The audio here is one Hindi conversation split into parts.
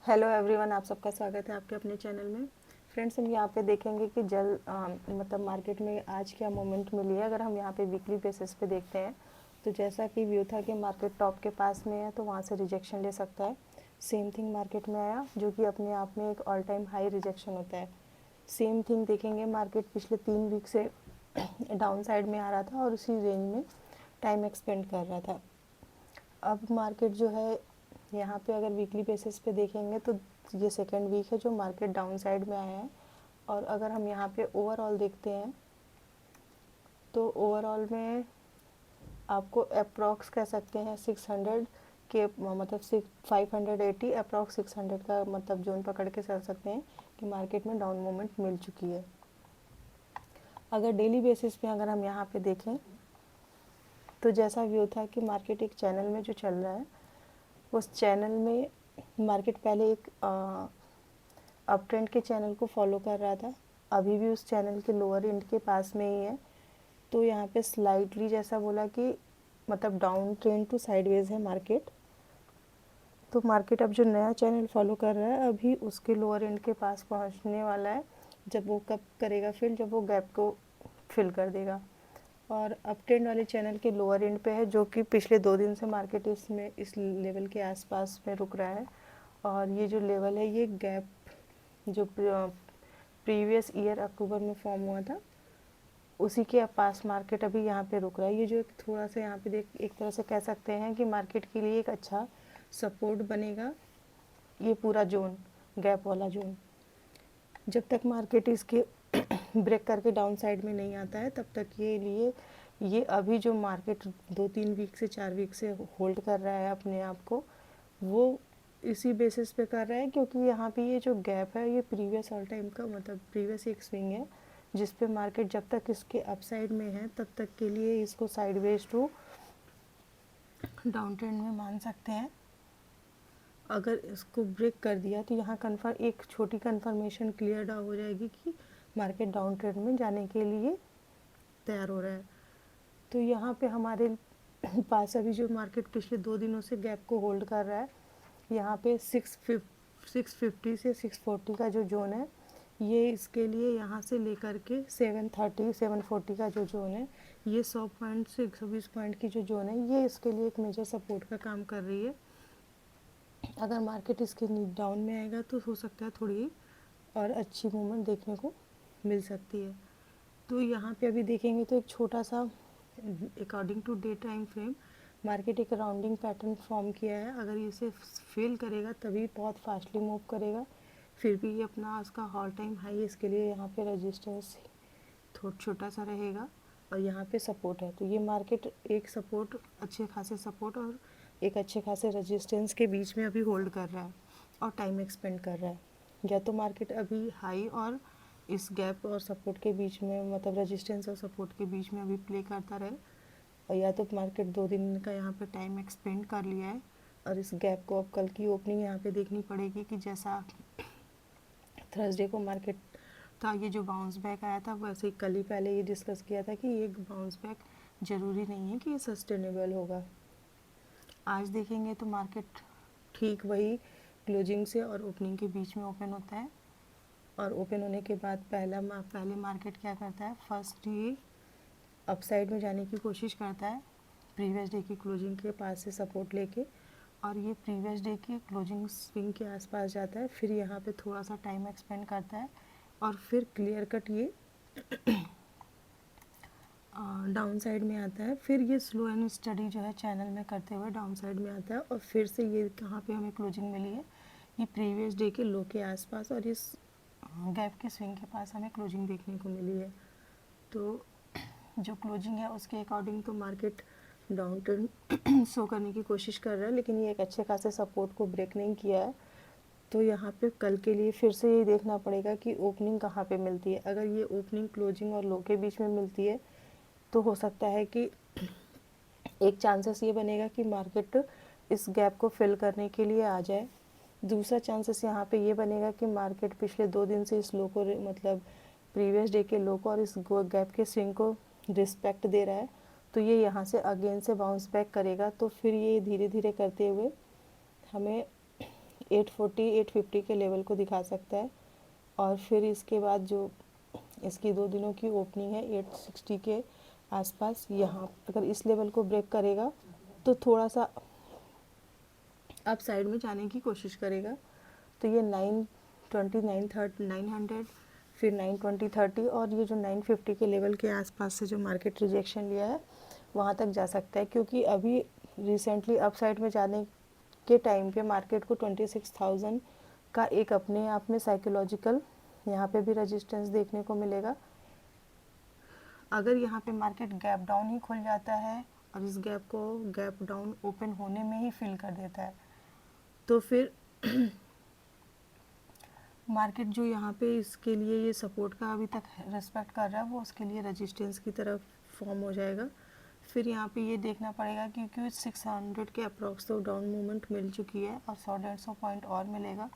हेलो एवरीवन, आप सबका स्वागत है आपके अपने चैनल में। फ्रेंड्स, हम यहाँ पे देखेंगे कि मतलब मार्केट में आज क्या मोमेंट मिली है। अगर हम यहाँ पे वीकली बेसिस पे देखते हैं तो जैसा कि व्यू था कि मार्केट टॉप के पास में है तो वहाँ से रिजेक्शन ले सकता है। सेम थिंग मार्केट में आया जो कि अपने आप में एक ऑल टाइम हाई रिजेक्शन होता है। सेम थिंग देखेंगे, मार्केट पिछले 3 वीक से डाउन साइड में आ रहा था और उसी रेंज में टाइम एक्सपेंड कर रहा था। अब मार्केट जो है यहाँ पे अगर वीकली बेसिस पे देखेंगे तो ये सेकेंड वीक है जो मार्केट डाउन साइड में आया है। और अगर हम यहाँ पे ओवरऑल देखते हैं तो ओवरऑल में आपको अप्रॉक्स कह सकते हैं 600 के मतलब 580 अप्रॉक्स 600 का मतलब जोन पकड़ के चल सकते हैं कि मार्केट में डाउन मूवमेंट मिल चुकी है। अगर डेली बेसिस पे अगर हम यहाँ पे देखें तो जैसा व्यू था कि मार्केट एक चैनल में जो चल रहा है उस चैनल में मार्केट पहले एक अप ट्रेंड के चैनल को फॉलो कर रहा था, अभी भी उस चैनल के लोअर एंड के पास में ही है। तो यहाँ पे स्लाइटली जैसा बोला कि मतलब डाउन ट्रेंड टू साइडवेज है मार्केट। तो मार्केट अब जो नया चैनल फॉलो कर रहा है अभी उसके लोअर एंड के पास पहुँचने वाला है। जब वो कब करेगा फिल, जब वो गैप को फिल कर देगा। और अप ट्रेंड वाले चैनल के लोअर एंड पे है जो कि पिछले 2 दिन से मार्केट इसमें इस लेवल के आसपास में रुक रहा है। और ये जो लेवल है ये गैप जो प्रीवियस ईयर अक्टूबर में फॉर्म हुआ था उसी के पास मार्केट अभी यहाँ पे रुक रहा है। ये जो एक थोड़ा सा यहाँ पे देख एक तरह से कह सकते हैं कि मार्केट के लिए एक अच्छा सपोर्ट बनेगा ये पूरा जोन, गैप वाला जोन। जब तक मार्केट इसके ब्रेक करके डाउन साइड में नहीं आता है तब तक ये अभी जो मार्केट 2-3 वीक से 4 वीक से होल्ड कर रहा है अपने आप को, वो इसी बेसिस पे कर रहा है क्योंकि यहाँ पे ये जो गैप है ये प्रीवियस ऑल टाइम का मतलब प्रीवियस एक स्विंग है जिस पे मार्केट जब तक इसके अपसाइड में है तब तक के लिए इसको साइडवेज टू डाउन ट्रेंड में मान सकते हैं। अगर इसको ब्रेक कर दिया तो यहाँ कन्फर्म एक छोटी कन्फर्मेशन क्लियर हो जाएगी कि मार्केट डाउन ट्रेंड में जाने के लिए तैयार हो रहा है। तो यहाँ पे हमारे पास अभी जो मार्केट पिछले 2 दिनों से गैप को होल्ड कर रहा है, यहाँ पे 650 से 640 का जो जोन है ये इसके लिए यहाँ से लेकर के 730 740 का जो जोन है, ये 100 पॉइंट से 120 पॉइंट की जो जोन है ये इसके लिए एक मेजर सपोर्ट का काम कर रही है। अगर मार्केट इसके डाउन में आएगा तो हो सकता है थोड़ी और अच्छी मूवमेंट देखने को मिल सकती है। तो यहाँ पे अभी देखेंगे तो एक छोटा सा according to day time frame market एक राउंडिंग पैटर्न फॉर्म किया है। अगर इसे फेल करेगा तभी बहुत फास्टली मूव करेगा, फिर भी ये अपना उसका ऑल टाइम हाई इसके लिए यहाँ पे रेजिस्टेंस थोड़ा छोटा सा रहेगा और यहाँ पे सपोर्ट है। तो ये मार्केट एक सपोर्ट, अच्छे खासे सपोर्ट और एक अच्छे खासे रेजिस्टेंस के बीच में अभी होल्ड कर रहा है और टाइम एक्सपेंड कर रहा है। या तो मार्केट अभी हाई और इस गैप और सपोर्ट के बीच में मतलब रेजिस्टेंस और सपोर्ट के बीच में अभी प्ले करता रहे, और या तो मार्केट 2 दिन का यहाँ पे टाइम एक्सपेंड कर लिया है और इस गैप को अब कल की ओपनिंग यहाँ पे देखनी पड़ेगी कि जैसा थर्सडे को मार्केट था ये जो बाउंस बैक आया था वैसे ही कल ही पहले ये डिस्कस किया था कि ये बाउंस बैक ज़रूरी नहीं है कि ये सस्टेनेबल होगा। आज देखेंगे तो मार्केट ठीक वही क्लोजिंग से और ओपनिंग के बीच में ओपन होता है और ओपन होने के बाद पहले मार्केट क्या करता है, फर्स्ट ये अपसाइड में जाने की कोशिश करता है प्रीवियस डे की क्लोजिंग के पास से सपोर्ट लेके, और ये प्रीवियस डे की क्लोजिंग स्विंग के आसपास जाता है, फिर यहाँ पे थोड़ा सा टाइम एक्सपेंड करता है और फिर क्लियर कट ये डाउन साइड में आता है। फिर ये स्लो एंड स्टडी जो है चैनल में करते हुए डाउन साइड में आता है और फिर से ये कहाँ पे हमें क्लोजिंग मिली है, ये प्रीवियस डे के लो के आसपास और इस गैप के स्विंग के पास हमें क्लोजिंग देखने को मिली है। तो जो क्लोजिंग है उसके अकॉर्डिंग तो मार्केट डाउन ट्रेंड शो करने की कोशिश कर रहा है, लेकिन ये एक अच्छे खासे सपोर्ट को ब्रेक नहीं किया है। तो यहाँ पे कल के लिए फिर से ये देखना पड़ेगा कि ओपनिंग कहाँ पे मिलती है। अगर ये ओपनिंग क्लोजिंग और लो के बीच में मिलती है तो हो सकता है कि एक चांसेस ये बनेगा कि मार्केट इस गैप को फिल करने के लिए आ जाए। दूसरा चांसेस यहाँ पे ये बनेगा कि मार्केट पिछले 2 दिन से इस लो को मतलब प्रीवियस डे के लो को और इस गैप के स्विंग को रिस्पेक्ट दे रहा है, तो ये यहाँ से अगेन से बाउंस बैक करेगा। तो फिर ये धीरे धीरे करते हुए हमें 840 850 के लेवल को दिखा सकता है। और फिर इसके बाद जो इसकी 2 दिनों की ओपनिंग है 860 के आसपास, यहाँ अगर इस लेवल को ब्रेक करेगा तो थोड़ा सा अप साइड में जाने की कोशिश करेगा। तो ये 920 900 फिर 920 30 और ये जो 950 के लेवल के आसपास से जो मार्केट रिजेक्शन लिया है वहाँ तक जा सकता है, क्योंकि अभी रिसेंटली अप साइड में जाने के टाइम पे मार्केट को 26,000 का एक अपने आप में साइकोलॉजिकल यहाँ पे भी रेजिस्टेंस देखने को मिलेगा। अगर यहाँ पे मार्केट गैप डाउन ही खुल जाता है और इस गैप को गैप डाउन ओपन होने में ही फिल कर देता है, तो फिर मार्केट जो यहाँ पे इसके लिए ये सपोर्ट का अभी तक रेस्पेक्ट कर रहा है वो उसके लिए रेजिस्टेंस की तरफ फॉर्म हो जाएगा। फिर यहाँ पे ये देखना पड़ेगा क्योंकि 600 के अप्रॉक्स तो डाउन मूवमेंट मिल चुकी है और 100-150 पॉइंट और मिलेगा।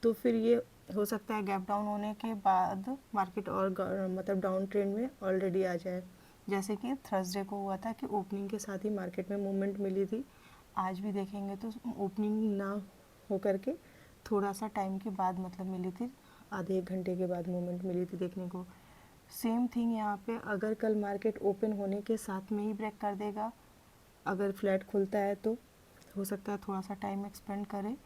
तो फिर ये हो सकता है गैप डाउन होने के बाद मार्केट और मतलब डाउन ट्रेंड में ऑलरेडी आ जाए, जैसे कि थर्सडे को हुआ था कि ओपनिंग के साथ ही मार्केट में मूवमेंट मिली थी। आज भी देखेंगे तो ओपनिंग ना हो करके थोड़ा सा टाइम के बाद मतलब मिली थी, आधे एक घंटे के बाद मूवमेंट मिली थी देखने को। सेम थिंग यहाँ पे अगर कल मार्केट ओपन होने के साथ में ही ब्रेक कर देगा, अगर फ्लैट खुलता है तो हो सकता है थोड़ा सा टाइम एक्सपेंड करे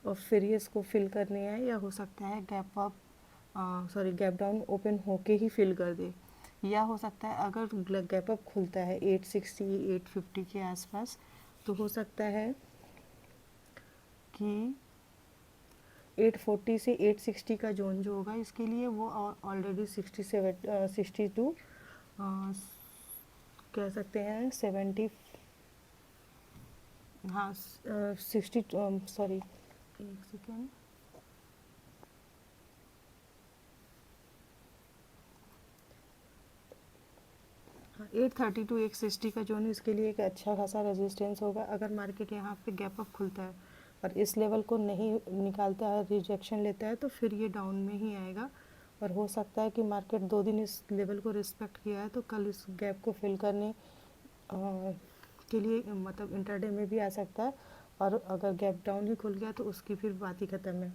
और फिर ये इसको फिल करनी है, या हो सकता है गैप डाउन ओपन होके ही फिल कर दे, या हो सकता है अगर गैप अप खुलता है 860 850 के आसपास तो हो सकता है कि 840 से 860 का जोन जो होगा इसके लिए वो ऑलरेडी 62 कह सकते हैं 70, हाँ 60 सॉरी एक सेकेंड, हाँ 830 टू 860 का जोन इसके लिए एक अच्छा खासा रेजिस्टेंस होगा। अगर मार्केट यहाँ पे गैप अप खुलता है और इस लेवल को नहीं निकालता है, रिजेक्शन लेता है, तो फिर ये डाउन में ही आएगा। और हो सकता है कि मार्केट 2 दिन इस लेवल को रिस्पेक्ट किया है तो कल इस गैप को फिल करने के लिए मतलब इंटरडे में भी आ सकता है, और अगर गैप डाउन ही खुल गया तो उसकी फिर बात ही ख़त्म है।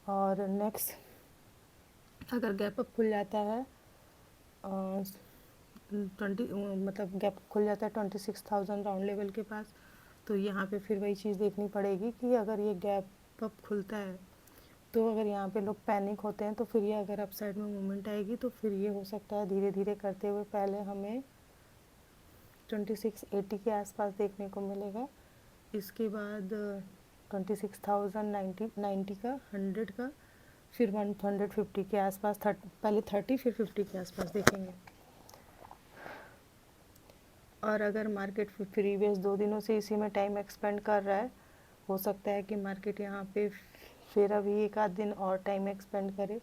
और नेक्स्ट अगर गैप अप खुल जाता है 20 मतलब गैप खुल जाता है 26,000 राउंड लेवल के पास, तो यहाँ पे फिर वही चीज़ देखनी पड़ेगी कि अगर ये गैप अप खुलता है तो अगर यहाँ पे लोग पैनिक होते हैं तो फिर ये अगर अप साइड में मूवमेंट आएगी तो फिर ये हो सकता है धीरे धीरे करते हुए पहले हमें 2680 के आसपास देखने को मिलेगा। इसके बाद 26,090 का 100 का फिर 150 के आसपास पहले 30 फिर 50 के आसपास देखेंगे। और अगर मार्केट प्रीवियस 2 दिनों से इसी में टाइम एक्सपेंड कर रहा है, हो सकता है कि मार्केट यहाँ पे फिर अभी एक आध दिन और टाइम एक्सपेंड करे।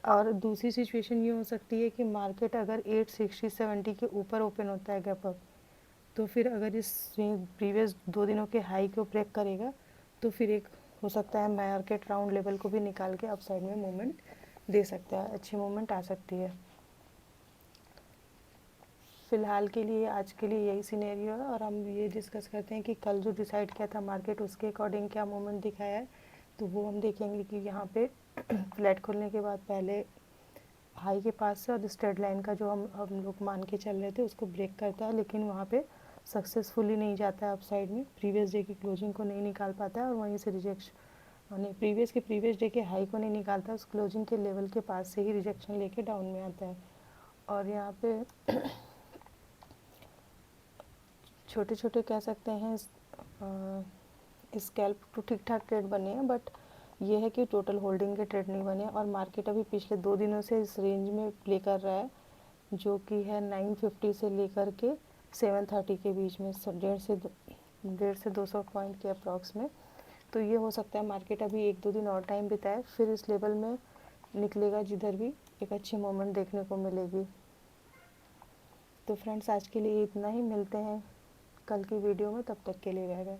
और दूसरी सिचुएशन ये हो सकती है कि मार्केट अगर 860-70 के ऊपर ओपन होता है गैप अप, तो फिर अगर इस प्रीवियस 2 दिनों के हाई को ब्रेक करेगा तो फिर एक हो सकता है मार्केट राउंड लेवल को भी निकाल के अप साइड में मूवमेंट दे सकता है, अच्छी मूवमेंट आ सकती है। फ़िलहाल के लिए आज के लिए यही सिनेरियो है, और हम ये डिस्कस करते हैं कि कल जो डिसाइड किया था मार्केट उसके अकॉर्डिंग क्या मूवमेंट दिखाया है। तो वो हम देखेंगे कि यहाँ पे फ्लैट खुलने के बाद पहले हाई के पास से और स्ट्रेट लाइन का जो हम लोग मान के चल रहे थे उसको ब्रेक करता है, लेकिन वहाँ पे सक्सेसफुली नहीं जाता है अप साइड में, प्रीवियस डे की क्लोजिंग को नहीं निकाल पाता है और वहीं से रिजेक्शन नहीं प्रीवियस डे के हाई को नहीं निकालता, उस क्लोजिंग के लेवल के पास से ही रिजेक्शन लेके डाउन में आता है। और यहाँ पे छोटे छोटे कह सकते हैं स्कैल्प तो ठीक ठाक ट्रेड बने हैं, बट ये है कि टोटल होल्डिंग के ट्रेड नहीं बने। और मार्केट अभी पिछले 2 दिनों से इस रेंज में प्ले कर रहा है जो कि है 950 से लेकर के 730 के बीच में, 1.5 से 200 पॉइंट के अप्रॉक्स में। तो ये हो सकता है मार्केट अभी 1-2 दिन और टाइम बिताए फिर इस लेवल में निकलेगा, जिधर भी एक अच्छी मोमेंट देखने को मिलेगी। तो फ्रेंड्स आज के लिए इतना ही, मिलते हैं कल की वीडियो में, तब तक के लिए बाय बाय।